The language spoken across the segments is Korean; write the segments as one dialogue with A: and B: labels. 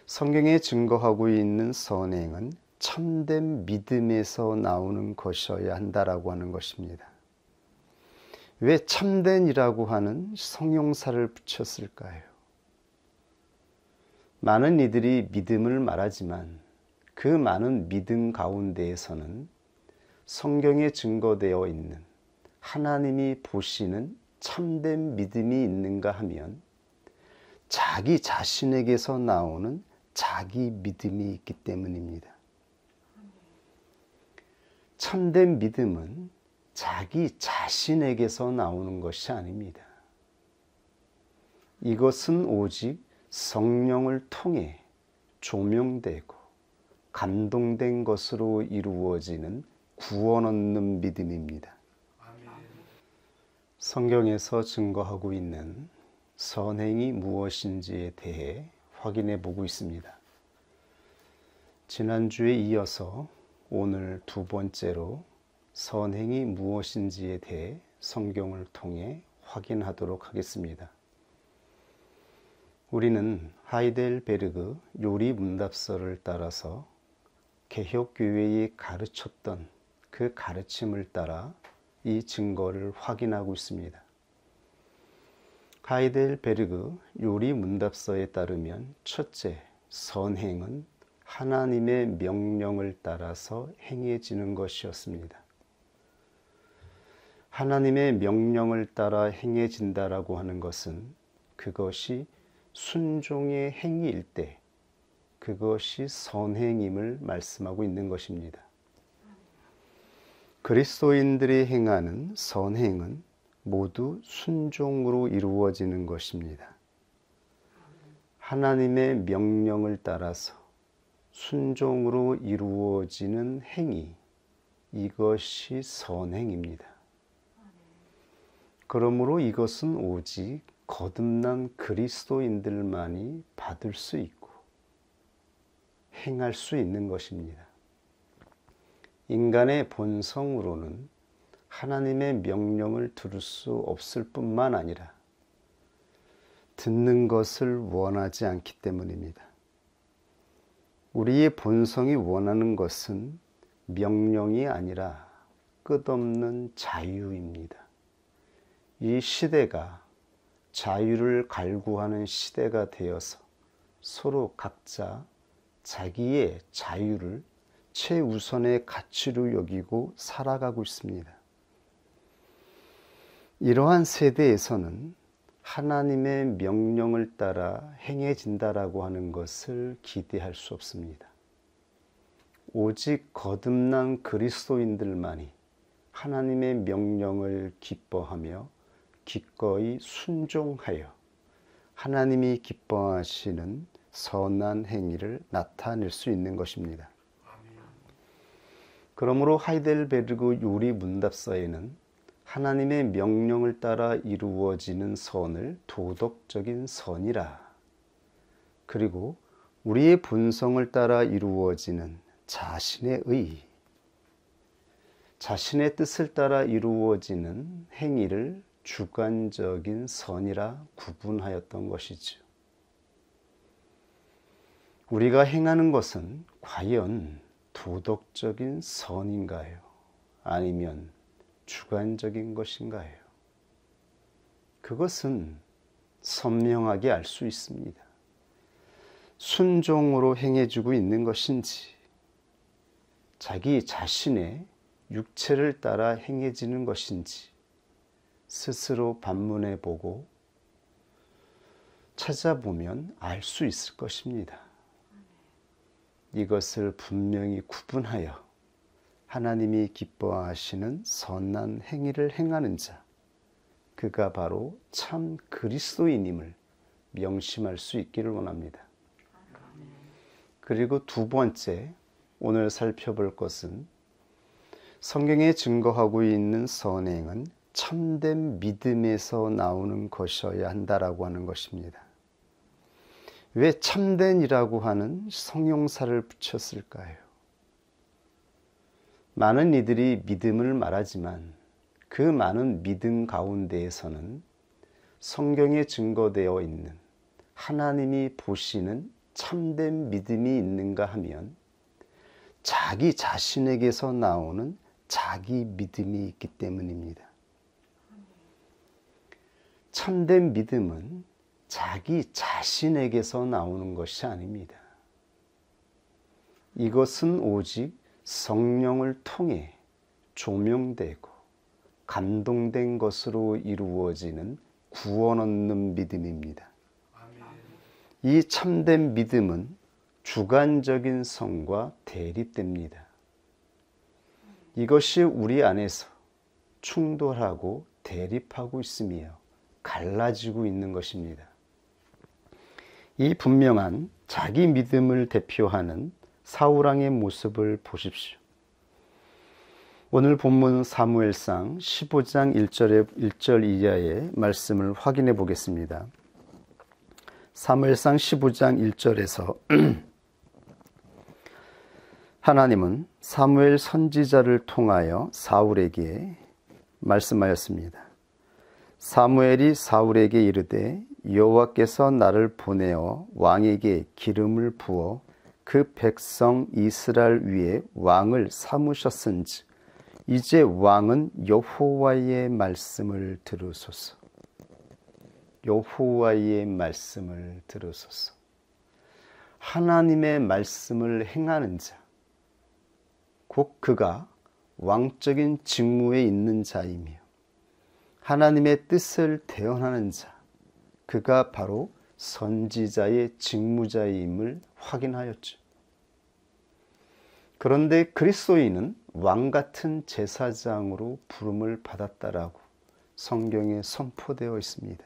A: 성경에 증거하고 있는 선행은 참된 믿음에서 나오는 것이어야 한다라고 하는 것입니다. 왜 참된이라고 하는 성용사를 붙였을까요? 많은 이들이 믿음을 말하지만 그 많은 믿음 가운데에서는 성경에 증거되어 있는 하나님이 보시는 참된 믿음이 있는가 하면 자기 자신에게서 나오는 자기 믿음이 있기 때문입니다. 참된 믿음은 자기 자신에게서 나오는 것이 아닙니다. 이것은 오직 성령을 통해 조명되고 감동된 것으로 이루어지는 구원 얻는 믿음입니다. 성경에서 증거하고 있는 선행이 무엇인지에 대해 확인해 보고 있습니다. 지난주에 이어서 오늘 두 번째로 선행이 무엇인지에 대해 성경을 통해 확인하도록 하겠습니다. 우리는 하이델베르그 요리문답서를 따라서 개혁교회에 가르쳤던 그 가르침을 따라 이 증거를 확인하고 있습니다. 하이델베르그 요리문답서에 따르면 첫째, 선행은 하나님의 명령을 따라서 행해지는 것이었습니다. 하나님의 명령을 따라 행해진다라고 하는 것은 그것이 순종의 행위일 때 그것이 선행임을 말씀하고 있는 것입니다. 그리스도인들이 행하는 선행은 모두 순종으로 이루어지는 것입니다. 하나님의 명령을 따라서 순종으로 이루어지는 행위, 이것이 선행입니다. 그러므로 이것은 오직 거듭난 그리스도인들만이 받을 수 있고 행할 수 있는 것입니다. 인간의 본성으로는 하나님의 명령을 들을 수 없을 뿐만 아니라 듣는 것을 원하지 않기 때문입니다. 우리의 본성이 원하는 것은 명령이 아니라 끝없는 자유입니다. 이 시대가 자유를 갈구하는 시대가 되어서 서로 각자 자기의 자유를 최우선의 가치로 여기고 살아가고 있습니다. 이러한 세대에서는 하나님의 명령을 따라 행해진다라고 하는 것을 기대할 수 없습니다. 오직 거듭난 그리스도인들만이 하나님의 명령을 기뻐하며 기꺼이 순종하여 하나님이 기뻐하시는 선한 행위를 나타낼 수 있는 것입니다. 그러므로 하이델베르그 요리문답서에는 하나님의 명령을 따라 이루어지는 선을 도덕적인 선이라, 그리고 우리의 본성을 따라 이루어지는 자신의 의, 자신의 뜻을 따라 이루어지는 행위를 주관적인 선이라 구분하였던 것이죠. 우리가 행하는 것은 과연 도덕적인 선인가요? 아니면 주관적인 것인가요? 그것은 선명하게 알 수 있습니다. 순종으로 행해주고 있는 것인지, 자기 자신의 육체를 따라 행해지는 것인지 스스로 반문해 보고 찾아보면 알 수 있을 것입니다. 이것을 분명히 구분하여 하나님이 기뻐하시는 선한 행위를 행하는 자, 그가 바로 참 그리스도인임을 명심할 수 있기를 원합니다. 그리고 두 번째, 오늘 살펴볼 것은 성경에 증거하고 있는 선행은 참된 믿음에서 나오는 것이어야 한다라고 하는 것입니다. 왜 참된이라고 하는 성용사를 붙였을까요? 많은 이들이 믿음을 말하지만 그 많은 믿음 가운데에서는 성경에 증거되어 있는 하나님이 보시는 참된 믿음이 있는가 하면 자기 자신에게서 나오는 자기 믿음이 있기 때문입니다. 참된 믿음은 자기 자신에게서 나오는 것이 아닙니다. 이것은 오직 성령을 통해 조명되고 감동된 것으로 이루어지는 구원 얻는 믿음입니다. 이 참된 믿음은 주관적인 성과 대립됩니다. 이것이 우리 안에서 충돌하고 대립하고 있으며 갈라지고 있는 것입니다. 이 분명한 자기 믿음을 대표하는 사울왕의 모습을 보십시오. 오늘 본문 사무엘상 15장 1절 이하의 말씀을 확인해 보겠습니다. 사무엘상 15장 1절에서 하나님은 사무엘 선지자를 통하여 사울에게 말씀하였습니다. 사무엘이 사울에게 이르되 여호와께서 나를 보내어 왕에게 기름을 부어 그 백성 이스라엘 위에 왕을 삼으셨은즉 이제 왕은 여호와의 말씀을 들으소서. 여호와의 말씀을 들으소서. 하나님의 말씀을 행하는 자, 곧 그가 왕적인 직무에 있는 자이며 하나님의 뜻을 대언하는 자, 그가 바로 선지자의 직무자임을 확인하였죠. 그런데 그리스도인은 왕같은 제사장으로 부름을 받았다라고 성경에 선포되어 있습니다.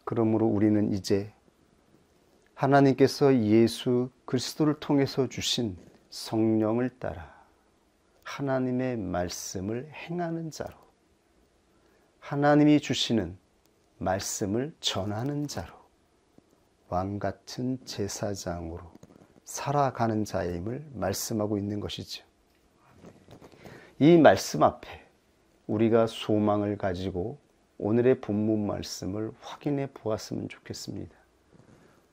A: 그러므로 우리는 이제 하나님께서 예수 그리스도를 통해서 주신 성령을 따라 하나님의 말씀을 행하는 자로, 하나님이 주시는 말씀을 전하는 자로 왕같은 제사장으로 살아가는 자임을 말씀하고 있는 것이죠. 이 말씀 앞에 우리가 소망을 가지고 오늘의 본문 말씀을 확인해 보았으면 좋겠습니다.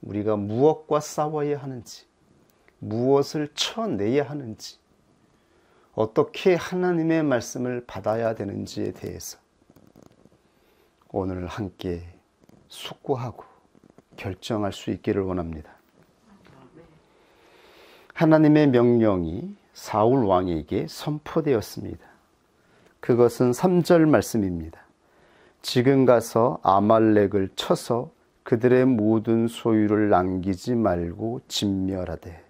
A: 우리가 무엇과 싸워야 하는지, 무엇을 쳐내야 하는지, 어떻게 하나님의 말씀을 받아야 되는지에 대해서 오늘 함께 숙고하고 결정할 수 있기를 원합니다. 하나님의 명령이 사울 왕에게 선포되었습니다. 그것은 3절 말씀입니다. 지금 가서 아말렉을 쳐서 그들의 모든 소유를 남기지 말고 진멸하되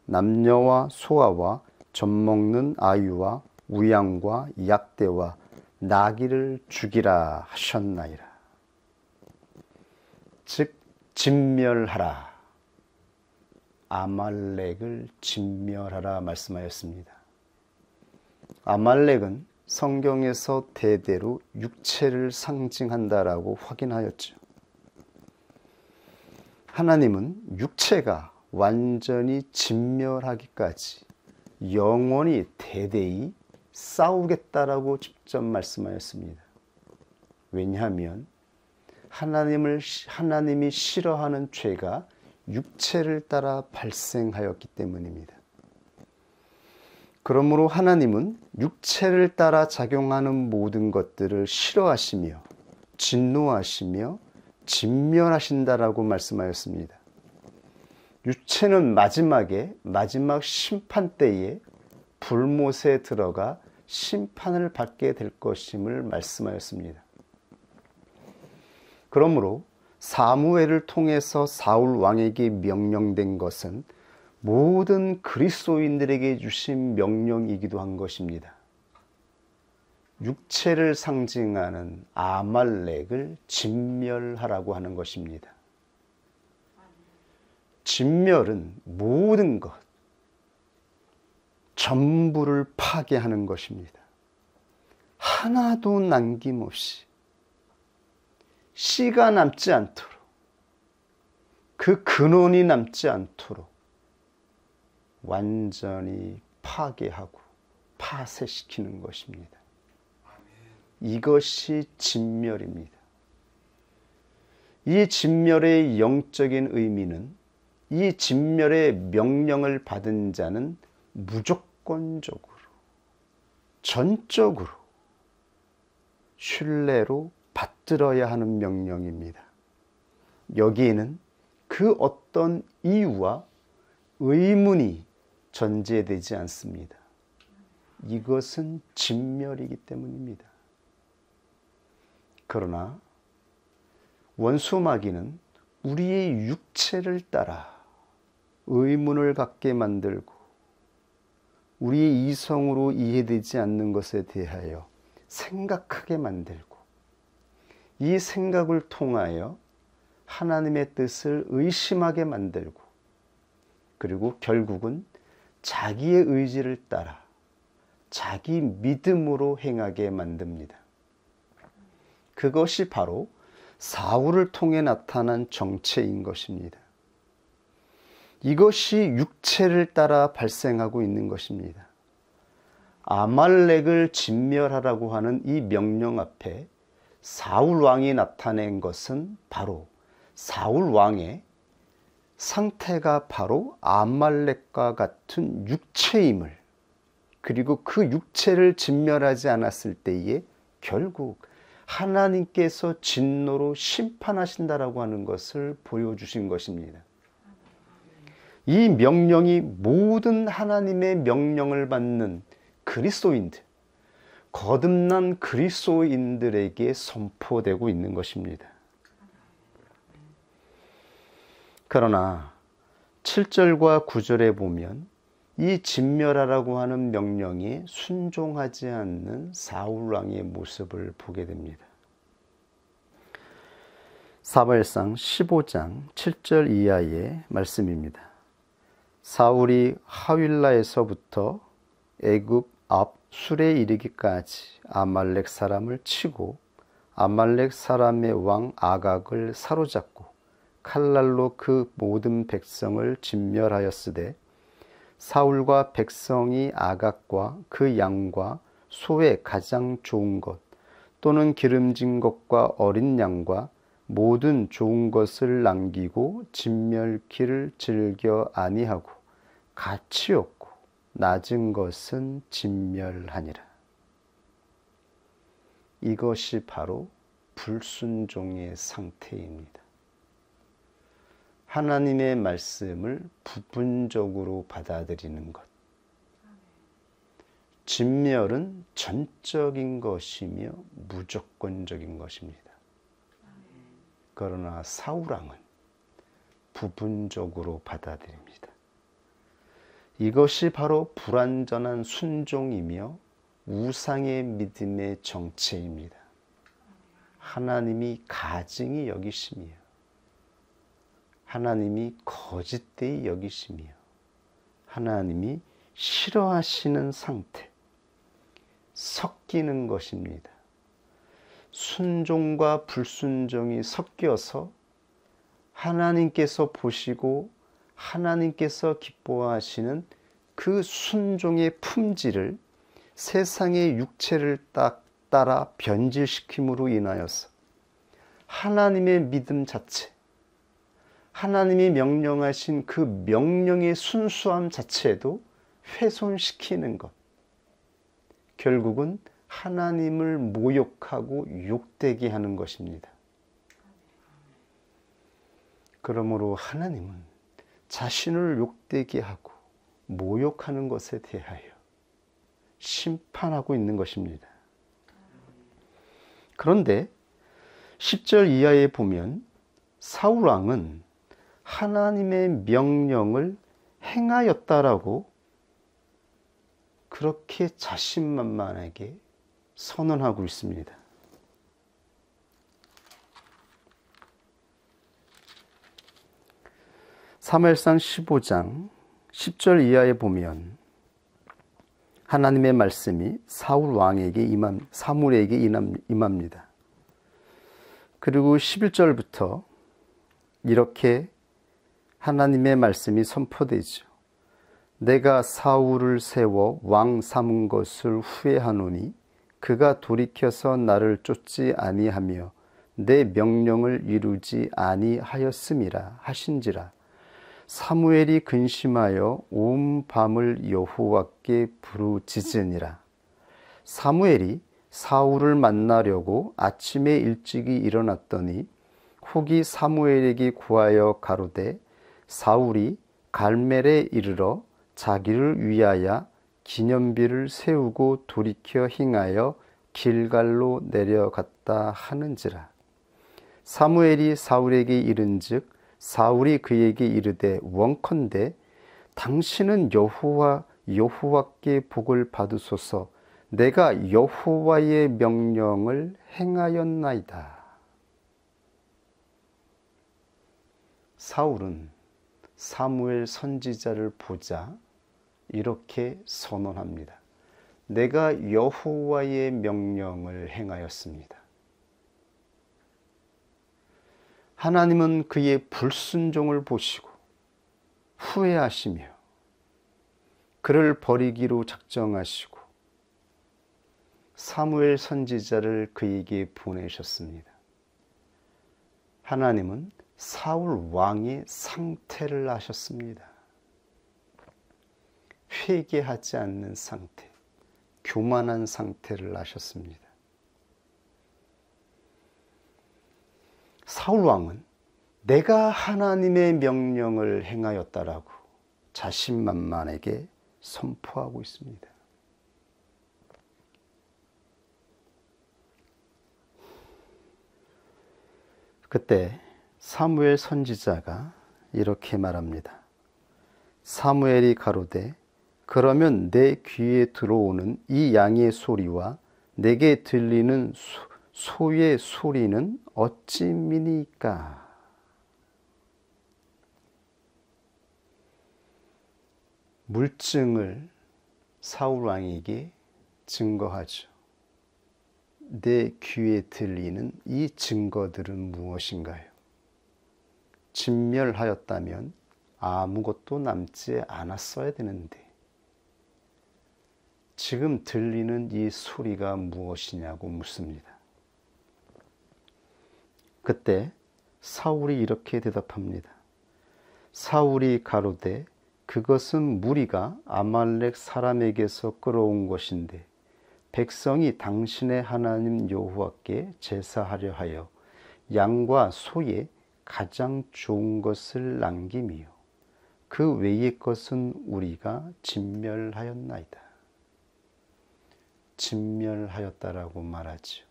A: 남녀와 소아와 젖먹는 아유와 우양과 약대와 나귀를 죽이라 하셨나이다. 즉 진멸하라, 아말렉을 진멸하라 말씀하였습니다. 아말렉은 성경에서 대대로 육체를 상징한다라고 확인하였죠. 하나님은 육체가 완전히 진멸하기까지 영원히 대대히 싸우겠다라고 직접 말씀하였습니다. 왜냐하면 하나님이 싫어하는 죄가 육체를 따라 발생하였기 때문입니다. 그러므로 하나님은 육체를 따라 작용하는 모든 것들을 싫어하시며 진노하시며 진멸하신다라고 말씀하였습니다. 육체는 마지막 심판 때에 불못에 들어가 심판을 받게 될 것임을 말씀하였습니다. 그러므로 사무엘을 통해서 사울 왕에게 명령된 것은 모든 그리스도인들에게 주신 명령이기도 한 것입니다. 육체를 상징하는 아말렉을 진멸하라고 하는 것입니다. 진멸은 모든 것, 전부를 파괴하는 것입니다. 하나도 남김없이 씨가 남지 않도록, 그 근원이 남지 않도록 완전히 파괴하고 파쇄시키는 것입니다. 이것이 진멸입니다. 이 진멸의 영적인 의미는 이 진멸의 명령을 받은 자는 무조건적으로, 전적으로 신뢰로 받들어야 하는 명령입니다. 여기에는 그 어떤 이유와 의문이 전제되지 않습니다. 이것은 진멸이기 때문입니다. 그러나 원수 마귀는 우리의 육체를 따라 의문을 갖게 만들고 우리의 이성으로 이해되지 않는 것에 대하여 생각하게 만들고 이 생각을 통하여 하나님의 뜻을 의심하게 만들고 그리고 결국은 자기의 의지를 따라 자기 믿음으로 행하게 만듭니다. 그것이 바로 사울을 통해 나타난 정체인 것입니다. 이것이 육체를 따라 발생하고 있는 것입니다. 아말렉을 진멸하라고 하는 이 명령 앞에 사울 왕이 나타낸 것은 바로 사울 왕의 상태가 바로 아말렉과 같은 육체임을, 그리고 그 육체를 진멸하지 않았을 때에 결국 하나님께서 진노로 심판하신다라고 하는 것을 보여주신 것입니다. 이 명령이 모든 하나님의 명령을 받는 그리스도인들, 거듭난 그리스도인들에게 선포되고 있는 것입니다. 그러나 7절과 9절에 보면 이 진멸하라고 하는 명령에 순종하지 않는 사울 왕의 모습을 보게 됩니다. 사무엘상 15장 7절 이하의 말씀입니다. 사울이 하윌라에서부터 애굽 앞 술에 이르기까지 아말렉 사람을 치고 아말렉 사람의 왕 아각을 사로잡고 칼날로 그 모든 백성을 진멸하였으되 사울과 백성이 아각과 그 양과 소의 가장 좋은 것 또는 기름진 것과 어린 양과 모든 좋은 것을 남기고 진멸기를 즐겨 아니하고 가치 없고 낮은 것은 진멸하니라. 이것이 바로 불순종의 상태입니다. 하나님의 말씀을 부분적으로 받아들이는 것. 진멸은 전적인 것이며 무조건적인 것입니다. 그러나 사울 왕은 부분적으로 받아들입니다. 이것이 바로 불완전한 순종이며 우상의 믿음의 정체입니다. 하나님이 가증히 여기시며 하나님이 거짓되이 여기시며 하나님이 싫어하시는 상태, 섞이는 것입니다. 순종과 불순종이 섞여서 하나님께서 보시고 하나님께서 기뻐하시는 그 순종의 품질을 세상의 육체를 따라 변질시킴으로 인하여서 하나님의 믿음 자체, 하나님이 명령하신 그 명령의 순수함 자체도 훼손시키는 것, 결국은 하나님을 모욕하고 욕되게 하는 것입니다. 그러므로 하나님은 자신을 욕되게 하고 모욕하는 것에 대하여 심판하고 있는 것입니다. 그런데 10절 이하에 보면 사울 왕은 하나님의 명령을 행하였다라고 그렇게 자신만만하게 선언하고 있습니다. 사무엘상 15장 10절 이하에 보면 하나님의 말씀이 사무엘에게 임합니다. 그리고 11절부터 이렇게 하나님의 말씀이 선포되죠. 내가 사울을 세워 왕 삼은 것을 후회하노니 그가 돌이켜서 나를 쫓지 아니하며 내 명령을 이루지 아니하였음이라 하신지라. 사무엘이 근심하여 온 밤을 여호와께 부르짖으니라. 사무엘이 사울을 만나려고 아침에 일찍이 일어났더니 혹이 사무엘에게 구하여 가로되 사울이 갈멜에 이르러 자기를 위하여 기념비를 세우고 돌이켜 행하여 길갈로 내려갔다 하는지라. 사무엘이 사울에게 이른즉 사울이 그에게 이르되 원컨대 당신은 여호와께 복을 받으소서. 내가 여호와의 명령을 행하였나이다. 사울은 사무엘 선지자를 보자 이렇게 선언합니다. 내가 여호와의 명령을 행하였습니다. 하나님은 그의 불순종을 보시고 후회하시며 그를 버리기로 작정하시고 사무엘 선지자를 그에게 보내셨습니다. 하나님은 사울 왕의 상태를 아셨습니다. 회개하지 않는 상태, 교만한 상태를 아셨습니다. 사울 왕은 내가 하나님의 명령을 행하였다라고 자신만만하게 선포하고 있습니다. 그때 사무엘 선지자가 이렇게 말합니다. 사무엘이 가로되 그러면 내 귀에 들어오는 이 양의 소리와 내게 들리는 소의 소리는 어찌미니까? 물증을 사울 왕에게 증거하죠. 내 귀에 들리는 이 증거들은 무엇인가요? 진멸하였다면 아무것도 남지 않았어야 되는데 지금 들리는 이 소리가 무엇이냐고 묻습니다. 그때 사울이 이렇게 대답합니다. 사울이 가로되 그것은 무리가 아말렉 사람에게서 끌어온 것인데 백성이 당신의 하나님 여호와께 제사하려 하여 양과 소의 가장 좋은 것을 남김이요 그 외의 것은 우리가 진멸하였나이다. 진멸하였다라고 말하지요.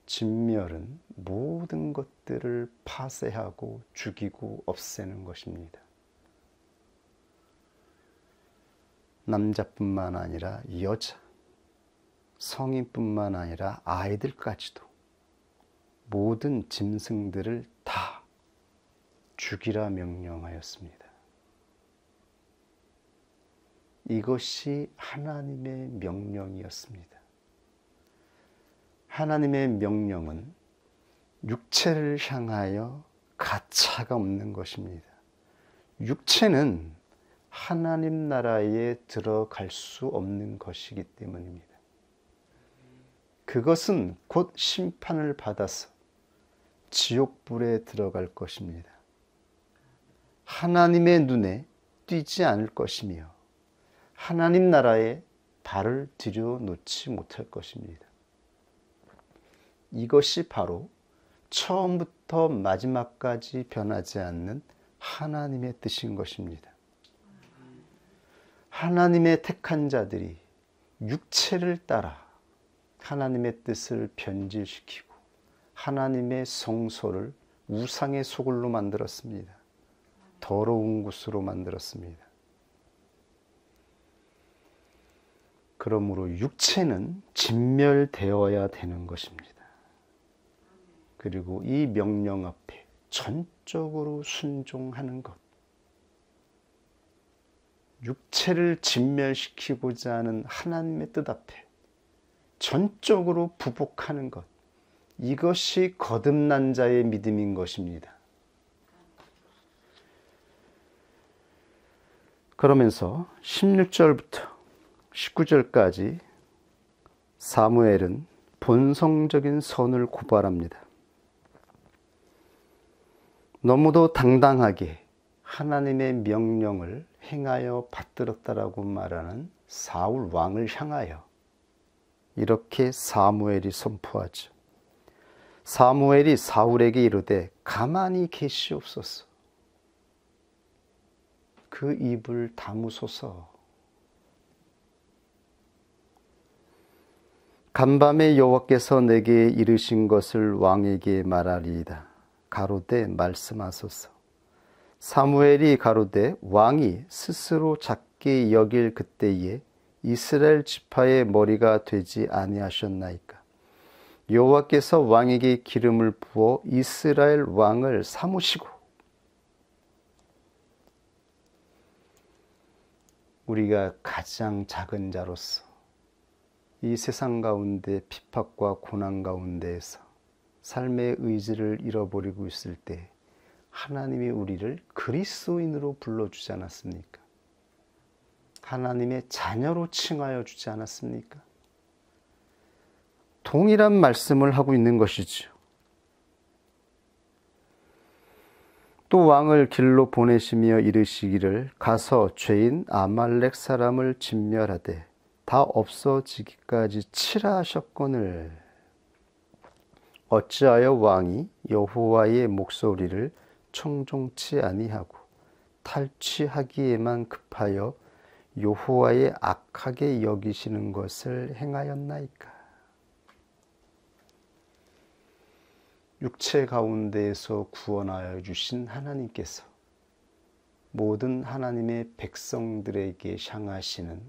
A: 진멸은 모든 것들을 파쇄하고 죽이고 없애는 것입니다. 남자뿐만 아니라 여자, 성인뿐만 아니라 아이들까지도 모든 짐승들을 다 죽이라 명령하였습니다. 이것이 하나님의 명령이었습니다. 하나님의 명령은 육체를 향하여 가차가 없는 것입니다. 육체는 하나님 나라에 들어갈 수 없는 것이기 때문입니다. 그것은 곧 심판을 받아서 지옥불에 들어갈 것입니다. 하나님의 눈에 띄지 않을 것이며 하나님 나라에 발을 들여놓지 못할 것입니다. 이것이 바로 처음부터 마지막까지 변하지 않는 하나님의 뜻인 것입니다. 하나님의 택한 자들이 육체를 따라 하나님의 뜻을 변질시키고 하나님의 성소를 우상의 소굴로 만들었습니다. 더러운 곳으로 만들었습니다. 그러므로 육체는 진멸되어야 되는 것입니다. 그리고 이 명령 앞에 전적으로 순종하는 것. 육체를 진멸시키고자 하는 하나님의 뜻 앞에 전적으로 부복하는 것. 이것이 거듭난 자의 믿음인 것입니다. 그러면서 16절부터 19절까지 사무엘은 본성적인 선을 고발합니다. 너무도 당당하게 하나님의 명령을 행하여 받들었다라고 말하는 사울 왕을 향하여 이렇게 사무엘이 선포하죠. 사무엘이 사울에게 이르되 가만히 계시옵소서. 그 입을 다무소서. 간밤에 여호와께서 내게 이르신 것을 왕에게 말하리이다. 가로되 말씀하소서. 사무엘이 가로되 왕이 스스로 작게 여길 그때에 이스라엘 지파의 머리가 되지 아니하셨나이까. 여호와께서 왕에게 기름을 부어 이스라엘 왕을 삼으시고 우리가 가장 작은 자로서 이 세상 가운데 핍박과 고난 가운데에서 삶의 의지를 잃어버리고 있을 때 하나님이 우리를 그리스도인으로 불러주지 않았습니까? 하나님의 자녀로 칭하여 주지 않았습니까? 동일한 말씀을 하고 있는 것이죠. 또 왕을 길로 보내시며 이르시기를 가서 죄인 아말렉 사람을 진멸하되 다 없어지기까지 치라 하셨거늘 어찌하여 왕이 여호와의 목소리를 청종치 아니하고 탈취하기에만 급하여 여호와의 악하게 여기시는 것을 행하였나이까. 육체 가운데에서 구원하여 주신 하나님께서 모든 하나님의 백성들에게 향하시는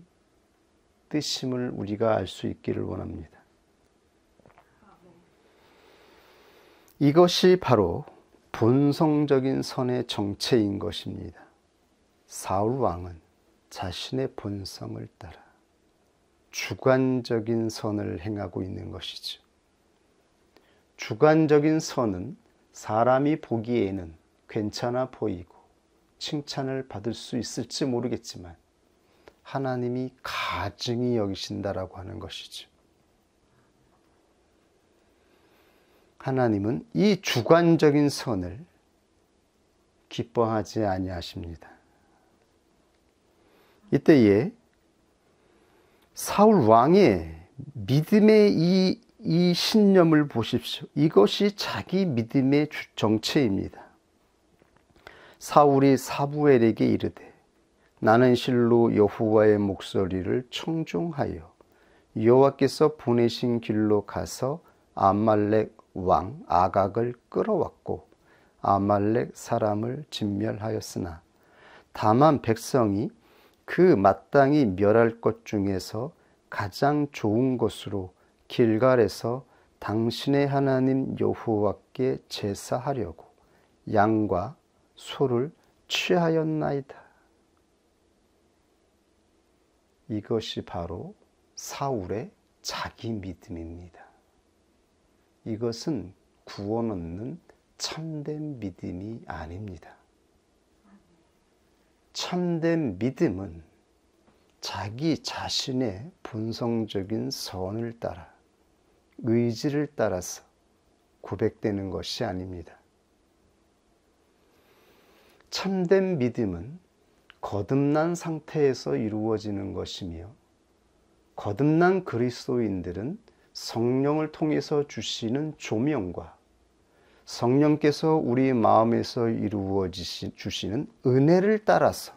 A: 뜻임을 우리가 알 수 있기를 원합니다. 이것이 바로 본성적인 선의 정체인 것입니다. 사울 왕은 자신의 본성을 따라 주관적인 선을 행하고 있는 것이죠. 주관적인 선은 사람이 보기에는 괜찮아 보이고 칭찬을 받을 수 있을지 모르겠지만 하나님이 가증히 여기신다라고 하는 것이죠. 하나님은 이 주관적인 선을 기뻐하지 아니하십니다. 이때에 사울 왕의 믿음의 이 신념을 보십시오. 이것이 자기 믿음의 정체입니다. 사울이 사무엘에게 이르되 나는 실로 여호와의 목소리를 청종하여 여호와께서 보내신 길로 가서 아말렉 왕 아각을 끌어왔고 아말렉 사람을 진멸하였으나 다만 백성이 그 마땅히 멸할 것 중에서 가장 좋은 것으로 길갈에서 당신의 하나님 여호와께 제사하려고 양과 소를 취하였나이다. 이것이 바로 사울의 자기 믿음입니다. 이것은 구원 얻는 참된 믿음이 아닙니다. 참된 믿음은 자기 자신의 본성적인 선을 따라 의지를 따라서 고백되는 것이 아닙니다. 참된 믿음은 거듭난 상태에서 이루어지는 것이며 거듭난 그리스도인들은 성령을 통해서 주시는 조명과 성령께서 우리 마음에서 이루어 주시는 은혜를 따라서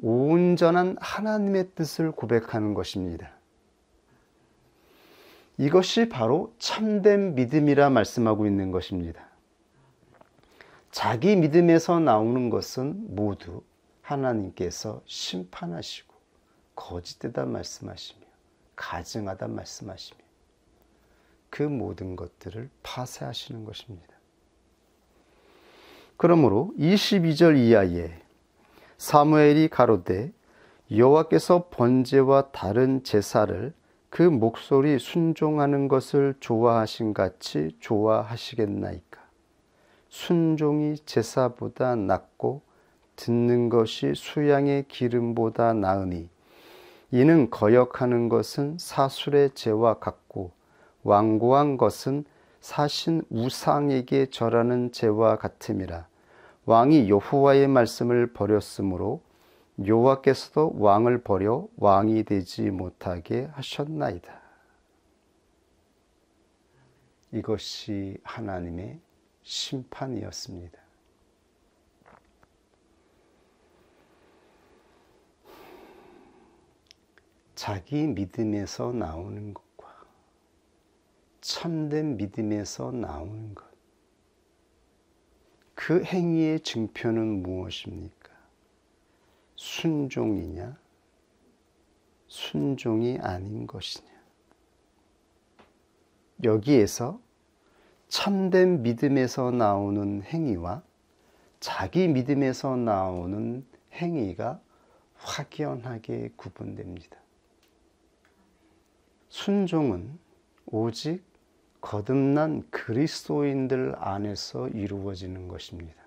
A: 온전한 하나님의 뜻을 고백하는 것입니다. 이것이 바로 참된 믿음이라 말씀하고 있는 것입니다. 자기 믿음에서 나오는 것은 모두 하나님께서 심판하시고 거짓되다 말씀하시며 가증하다 말씀하시며 그 모든 것들을 파쇄하시는 것입니다. 그러므로 22절 이하에 사무엘이 가로되 여호와께서 번제와 다른 제사를 그 목소리 순종하는 것을 좋아하신 같이 좋아하시겠나이까. 순종이 제사보다 낫고 듣는 것이 수양의 기름보다 나으니 이는 거역하는 것은 사술의 죄와 같고 완고한 것은 사신 우상에게 절하는 죄와 같음이라. 왕이 여호와의 말씀을 버렸으므로 여호와께서도 왕을 버려 왕이 되지 못하게 하셨나이다. 이것이 하나님의 심판이었습니다. 자기 믿음에서 나오는 것과 참된 믿음에서 나오는 것, 그 행위의 증표는 무엇입니까? 순종이냐, 순종이 아닌 것이냐. 여기에서 참된 믿음에서 나오는 행위와 자기 믿음에서 나오는 행위가 확연하게 구분됩니다. 순종은 오직 거듭난 그리스도인들 안에서 이루어지는 것입니다.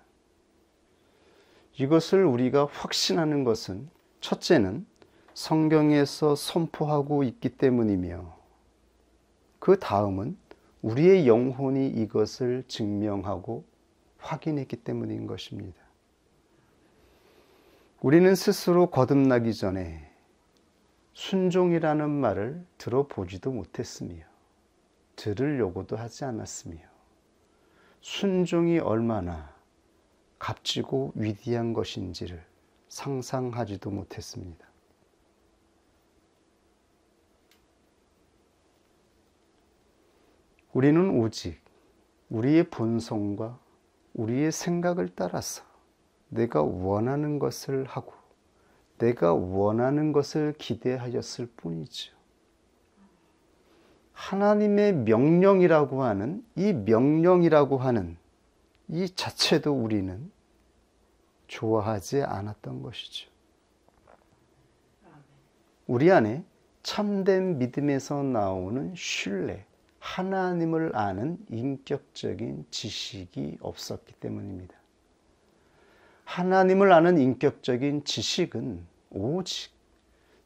A: 이것을 우리가 확신하는 것은 첫째는 성경에서 선포하고 있기 때문이며, 그 다음은 우리의 영혼이 이것을 증명하고 확인했기 때문인 것입니다. 우리는 스스로 거듭나기 전에 순종이라는 말을 들어보지도 못했으며 들으려고도 하지 않았으며 순종이 얼마나 값지고 위대한 것인지를 상상하지도 못했습니다. 우리는 오직 우리의 본성과 우리의 생각을 따라서 내가 원하는 것을 하고 내가 원하는 것을 기대하였을 뿐이죠. 하나님의 명령이라고 하는 이 자체도 우리는 좋아하지 않았던 것이죠. 우리 안에 참된 믿음에서 나오는 신뢰, 하나님을 아는 인격적인 지식이 없었기 때문입니다. 하나님을 아는 인격적인 지식은 오직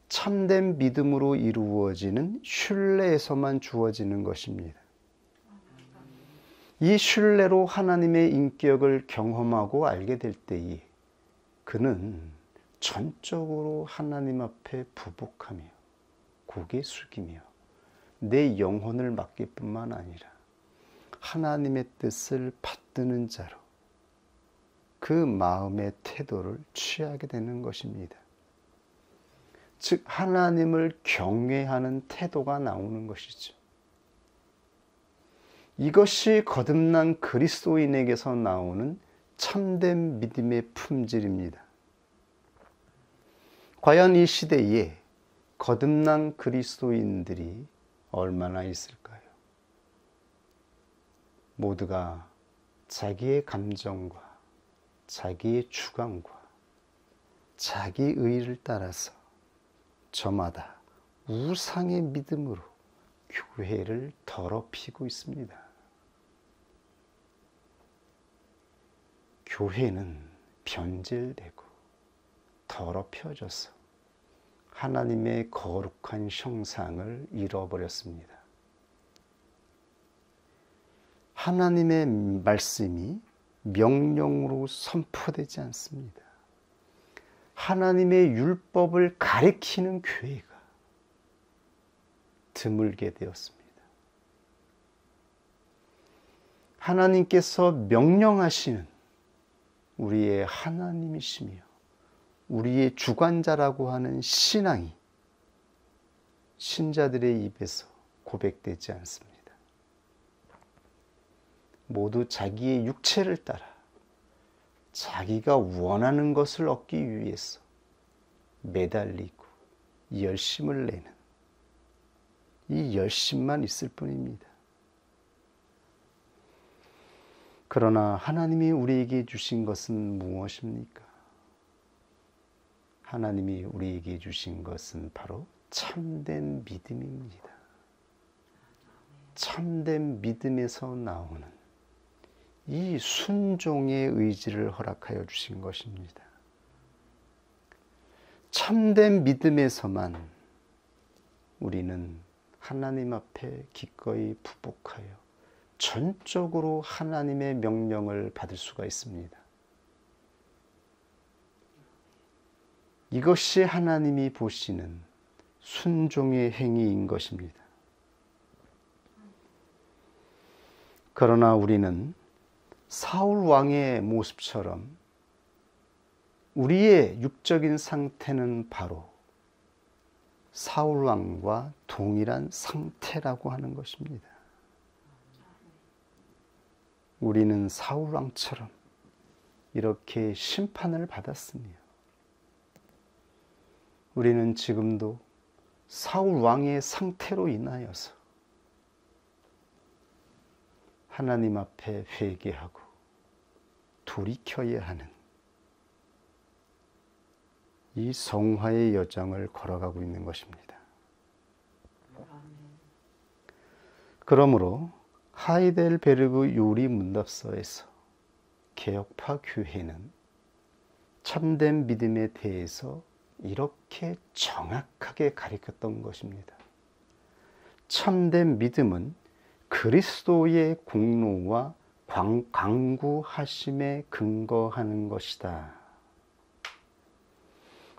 A: 참된 믿음으로 이루어지는 신뢰에서만 주어지는 것입니다. 이 신뢰로 하나님의 인격을 경험하고 알게 될 때에 그는 전적으로 하나님 앞에 부복하며 고개 숙이며 내 영혼을 맡길 뿐만 아니라 하나님의 뜻을 받드는 자로 그 마음의 태도를 취하게 되는 것입니다. 즉 하나님을 경외하는 태도가 나오는 것이죠. 이것이 거듭난 그리스도인에게서 나오는 참된 믿음의 품질입니다. 과연 이 시대에 거듭난 그리스도인들이 얼마나 있을까요? 모두가 자기의 감정과 자기의 주관과 자기 의를 따라서 저마다 우상의 믿음으로 교회를 더럽히고 있습니다. 교회는 변질되고 더럽혀져서 하나님의 거룩한 형상을 잃어버렸습니다. 하나님의 말씀이 명령으로 선포되지 않습니다. 하나님의 율법을 가리키는 교회가 드물게 되었습니다. 하나님께서 명령하시는 우리의 하나님이시며 우리의 주관자라고 하는 신앙이 신자들의 입에서 고백되지 않습니다. 모두 자기의 육체를 따라 자기가 원하는 것을 얻기 위해서 매달리고 열심을 내는 이 열심만 있을 뿐입니다. 그러나 하나님이 우리에게 주신 것은 무엇입니까? 하나님이 우리에게 주신 것은 바로 참된 믿음입니다. 참된 믿음에서 나오는 이 순종의 의지를 허락하여 주신 것입니다. 참된 믿음에서만 우리는 하나님 앞에 기꺼이 부복하여 전적으로 하나님의 명령을 받을 수가 있습니다. 이것이 하나님이 보시는 순종의 행위인 것입니다. 그러나 우리는 사울 왕의 모습처럼 우리의 육적인 상태는 바로 사울 왕과 동일한 상태라고 하는 것입니다. 우리는 사울 왕처럼 이렇게 심판을 받았으며 우리는 지금도 사울 왕의 상태로 인하여서 하나님 앞에 회개하고 돌이켜야 하는 이 성화의 여정을 걸어가고 있는 것입니다. 그러므로 하이델베르그 요리 문답서에서 개혁파 교회는 참된 믿음에 대해서 이렇게 정확하게 가르쳤던 것입니다. 참된 믿음은 그리스도의 공로와 강구하심에 근거하는 것이다.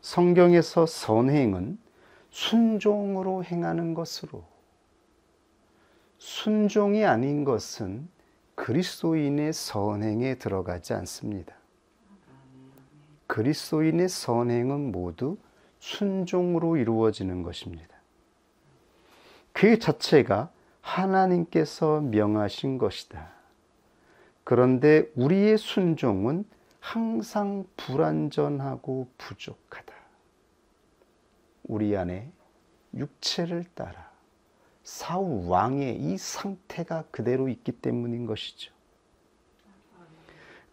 A: 성경에서 선행은 순종으로 행하는 것으로, 순종이 아닌 것은 그리스도인의 선행에 들어가지 않습니다. 그리스도인의 선행은 모두 순종으로 이루어지는 것입니다. 그 자체가 하나님께서 명하신 것이다. 그런데 우리의 순종은 항상 불완전하고 부족하다. 우리 안에 육체를 따라 사울 왕의 이 상태가 그대로 있기 때문인 것이죠.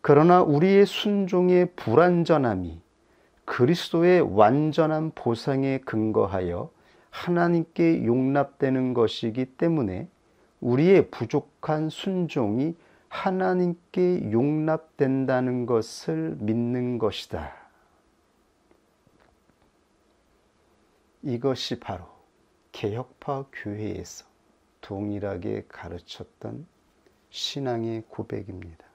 A: 그러나 우리의 순종의 불완전함이 그리스도의 완전한 보상에 근거하여 하나님께 용납되는 것이기 때문에 우리의 부족한 순종이 하나님께 용납된다는 것을 믿는 것이다. 이것이 바로 개혁파 교회에서 동일하게 가르쳤던 신앙의 고백입니다.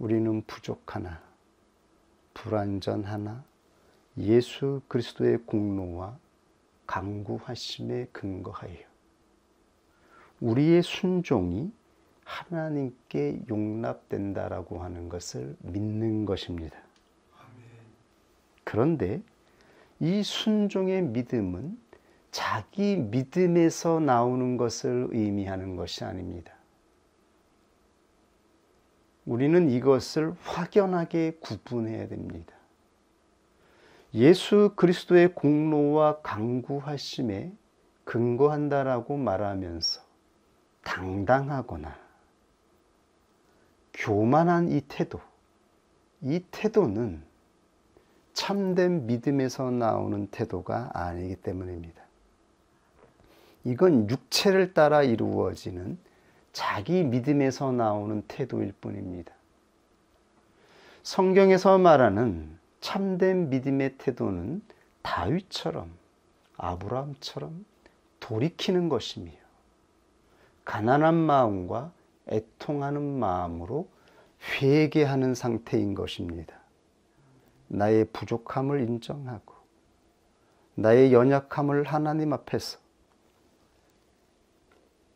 A: 우리는 부족하나 불완전하나 예수 그리스도의 공로와 강구하심에 근거하여 우리의 순종이 하나님께 용납된다라고 하는 것을 믿는 것입니다. 그런데 이 순종의 믿음은 자기 믿음에서 나오는 것을 의미하는 것이 아닙니다. 우리는 이것을 확연하게 구분해야 됩니다. 예수 그리스도의 공로와 강구하심에 근거한다라고 말하면서 당당하거나 교만한 이 태도는 참된 믿음에서 나오는 태도가 아니기 때문입니다. 이건 육체를 따라 이루어지는 자기 믿음에서 나오는 태도일 뿐입니다. 성경에서 말하는 참된 믿음의 태도는 다윗처럼 아브라함처럼 돌이키는 것이며 가난한 마음과 애통하는 마음으로 회개하는 상태인 것입니다. 나의 부족함을 인정하고 나의 연약함을 하나님 앞에서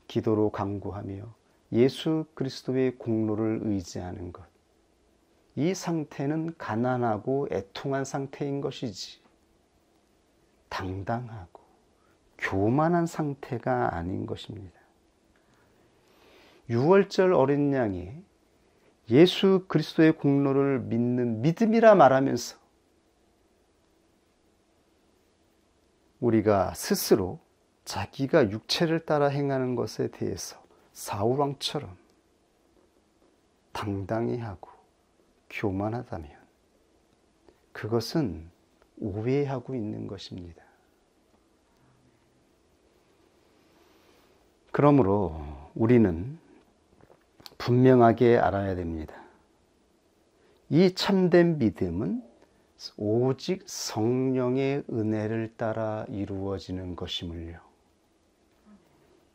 A: 기도로 간구하며 예수 그리스도의 공로를 의지하는 것. 이 상태는 가난하고 애통한 상태인 것이지 당당하고 교만한 상태가 아닌 것입니다. 유월절 어린 양이 예수 그리스도의 공로를 믿는 믿음이라 말하면서 우리가 스스로 자기가 육체를 따라 행하는 것에 대해서 사울왕처럼 당당히 하고 교만하다면 그것은 오해하고 있는 것입니다. 그러므로 우리는 분명하게 알아야 됩니다. 이 참된 믿음은 오직 성령의 은혜를 따라 이루어지는 것임을요.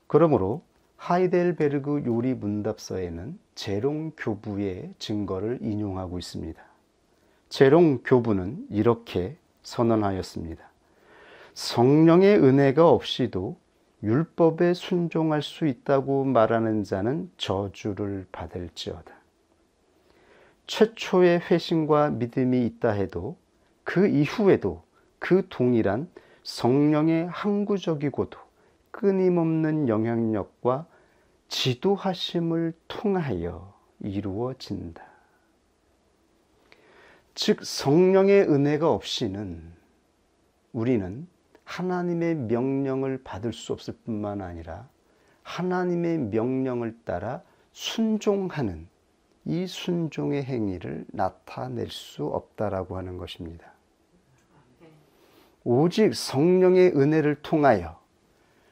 A: 그러므로 하이델베르그 요리 문답서에는 재롱 교부의 증거를 인용하고 있습니다. 제롱 교부는 이렇게 선언하였습니다. 성령의 은혜가 없이도 율법에 순종할 수 있다고 말하는 자는 저주를 받을지어다. 최초의 회심과 믿음이 있다 해도 그 이후에도 그 동일한 성령의 항구적이고도 끊임없는 영향력과 지도하심을 통하여 이루어진다. 즉 성령의 은혜가 없이는 우리는 하나님의 명령을 받을 수 없을 뿐만 아니라 하나님의 명령을 따라 순종하는 이 순종의 행위를 나타낼 수 없다라고 하는 것입니다. 오직 성령의 은혜를 통하여,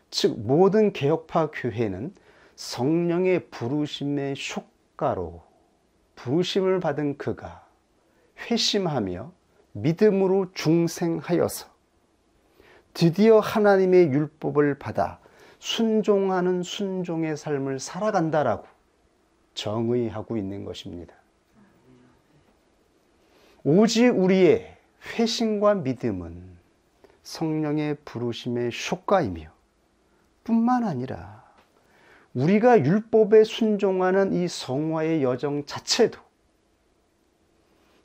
A: 즉 모든 개혁파 교회는 성령의 부르심의 효과로 부르심을 받은 그가 회심하며 믿음으로 중생하여서 드디어 하나님의 율법을 받아 순종하는 순종의 삶을 살아간다라고 정의하고 있는 것입니다. 오직 우리의 회심과 믿음은 성령의 부르심의 효과이며 뿐만 아니라 우리가 율법에 순종하는 이 성화의 여정 자체도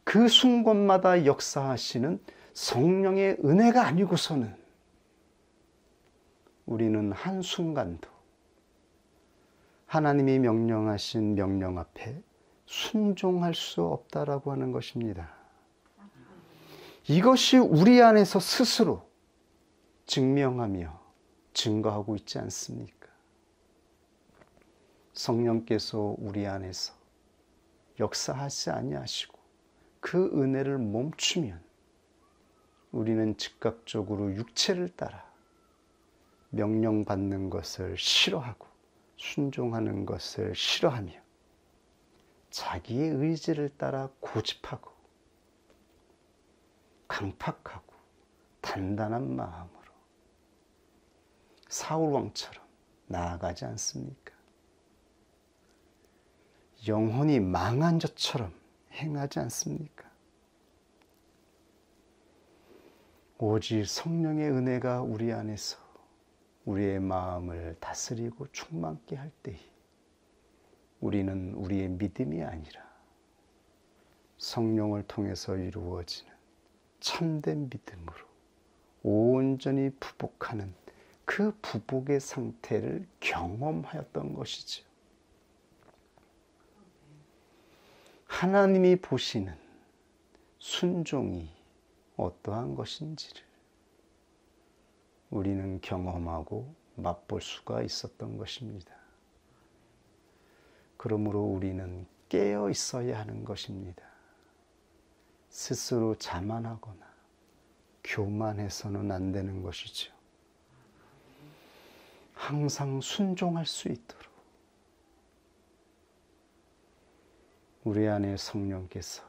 A: 그 순간마다 역사하시는 성령의 은혜가 아니고서는 우리는 한순간도 하나님이 명령하신 명령 앞에 순종할 수 없다라고 하는 것입니다. 이것이 우리 안에서 스스로 증명하며 증거하고 있지 않습니까? 성령께서 우리 안에서 역사하지 아니하시고 그 은혜를 멈추면 우리는 즉각적으로 육체를 따라 명령받는 것을 싫어하고 순종하는 것을 싫어하며 자기의 의지를 따라 고집하고 강팍하고 단단한 마음으로 사울 왕처럼 나아가지 않습니까? 영혼이 망한 자처럼 행하지 않습니까? 오직 성령의 은혜가 우리 안에서 우리의 마음을 다스리고 충만케 할 때에 우리는 우리의 믿음이 아니라 성령을 통해서 이루어지는 참된 믿음으로 온전히 부복하는 그 부복의 상태를 경험하였던 것이죠. 하나님이 보시는 순종이 어떠한 것인지를 우리는 경험하고 맛볼 수가 있었던 것입니다. 그러므로 우리는 깨어 있어야 하는 것입니다. 스스로 자만하거나 교만해서는 안 되는 것이죠. 항상 순종할 수 있도록 우리 안에 성령께서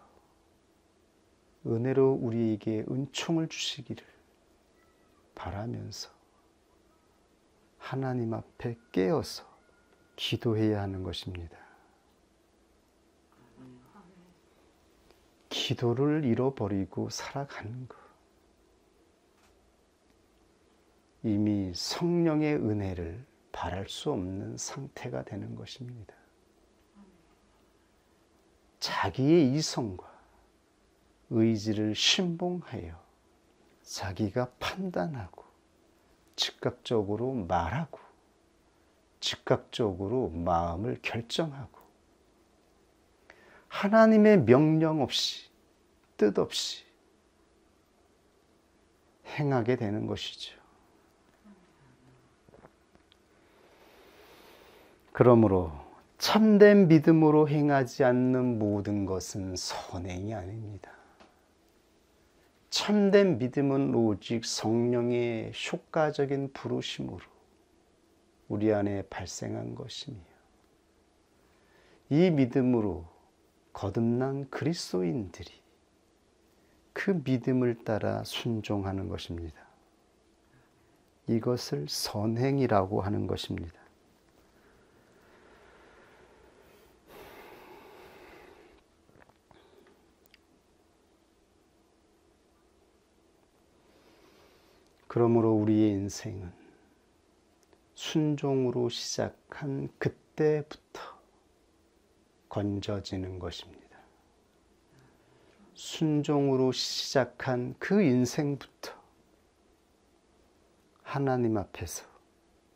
A: 은혜로 우리에게 은총을 주시기를 바라면서 하나님 앞에 깨어서 기도해야 하는 것입니다. 기도를 잃어버리고 살아가는 것, 이미 성령의 은혜를 바랄 수 없는 상태가 되는 것입니다. 자기의 이성과 의지를 신봉하여 자기가 판단하고 즉각적으로 말하고 즉각적으로 마음을 결정하고 하나님의 명령 없이 뜻 없이 행하게 되는 것이죠. 그러므로 참된 믿음으로 행하지 않는 모든 것은 선행이 아닙니다. 참된 믿음은 오직 성령의 효과적인 부르심으로 우리 안에 발생한 것이며 이 믿음으로 거듭난 그리스도인들이 그 믿음을 따라 순종하는 것입니다. 이것을 선행이라고 하는 것입니다. 그러므로 우리의 인생은 순종으로 시작한 그때부터 건져지는 것입니다. 순종으로 시작한 그 인생부터 하나님 앞에서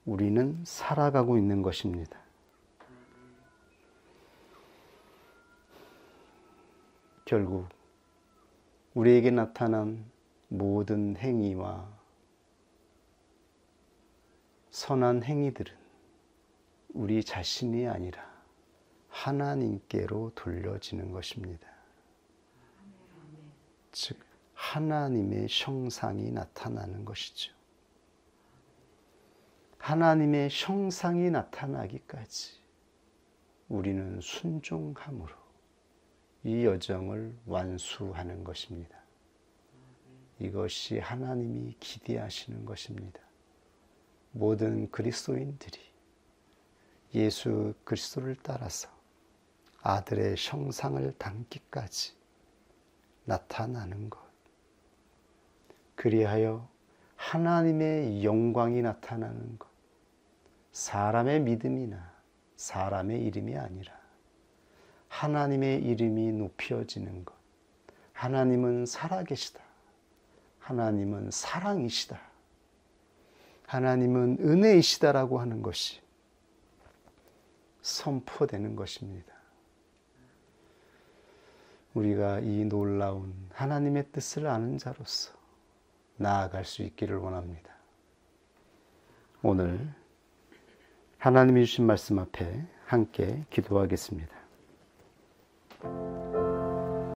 A: 우리는 살아가고 있는 것입니다. 결국 우리에게 나타난 모든 행위와 선한 행위들은 우리 자신이 아니라 하나님께로 돌려지는 것입니다. 즉 하나님의 형상이 나타나는 것이죠. 하나님의 형상이 나타나기까지 우리는 순종함으로 이 여정을 완수하는 것입니다. 이것이 하나님이 기대하시는 것입니다. 모든 그리스도인들이 예수 그리스도를 따라서 아들의 형상을 담기까지 나타나는 것. 그리하여 하나님의 영광이 나타나는 것. 사람의 믿음이나 사람의 이름이 아니라 하나님의 이름이 높여지는 것. 하나님은 살아계시다. 하나님은 사랑이시다. 하나님은 은혜이시다라고 하는 것이 선포되는 것입니다. 우리가 이 놀라운 하나님의 뜻을 아는 자로서 나아갈 수 있기를 원합니다. 오늘 하나님이 주신 말씀 앞에 함께 기도하겠습니다.